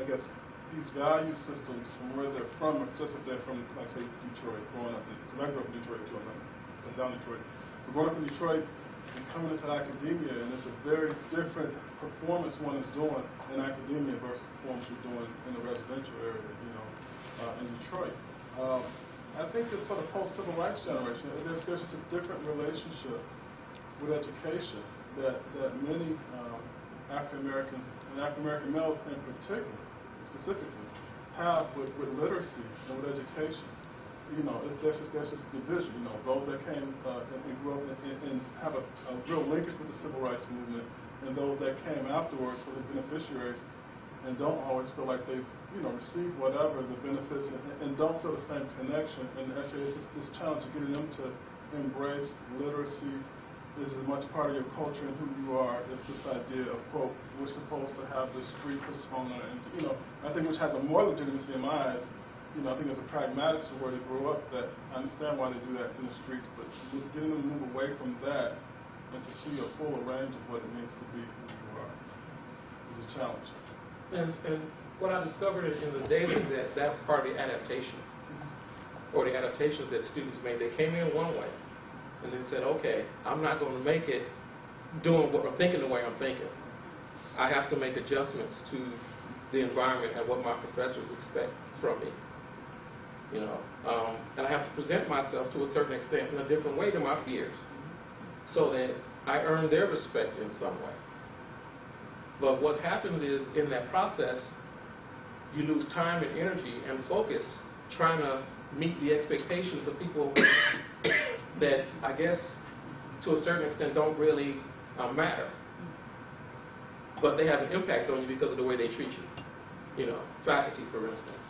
guess, these value systems from where they're from, or just if they're from, like, say, Detroit, growing up, because I grew up in Detroit too, I'm down Detroit. But growing up in Detroit and coming into academia, and it's a very different performance one is doing in academia versus performance you're doing in the residential area, in Detroit. I think this sort of post-civil rights generation, there's just a different relationship with education that many African Americans and African American males in particular, specifically, have with literacy and with education. There's just division. Those that came and grew up and have a real linkage with the civil rights movement, and those that came afterwards were the beneficiaries and don't always feel like they've received whatever the benefits and don't feel the same connection. And actually, it's just this challenge of getting them to embrace literacy. This is as much part of your culture and who you are. It's this idea of, quote, we're supposed to have this street persona, and I think which has a more legitimacy in my eyes. I think there's a pragmatics of where they grew up that I understand why they do that in the streets, but getting them to move away from that and to see a fuller range of what it means to be who you are is a challenge. And what I discovered in the data is that that's part of the adaptation, or the adaptations that students made. They came in one way, and then said, okay, I'm not going to make it doing what I'm thinking the way I'm thinking. I have to make adjustments to the environment and what my professors expect from me. And I have to present myself to a certain extent in a different way than my peers, so that I earn their respect in some way. But what happens is, in that process, you lose time and energy and focus trying to meet the expectations of people that, I guess, to a certain extent, don't really matter. But they have an impact on you because of the way they treat you. Faculty, for instance.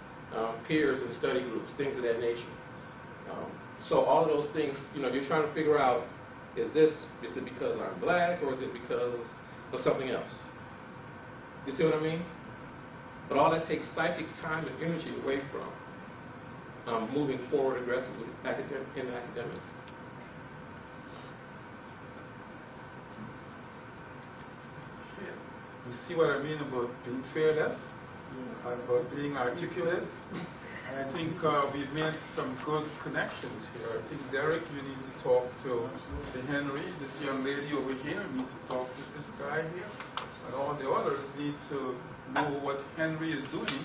Peers in study groups, things of that nature. So all of those things, you're trying to figure out, is it because I'm black, or is it because of something else? You see what I mean? But all that takes psychic time and energy away from moving forward aggressively in academics. You see what I mean about being fearless? About being articulate. I think we've made some good connections here. I think, Derek, you need to talk to Henry. This young lady over here needs to talk to this guy here. And all the others need to know what Henry is doing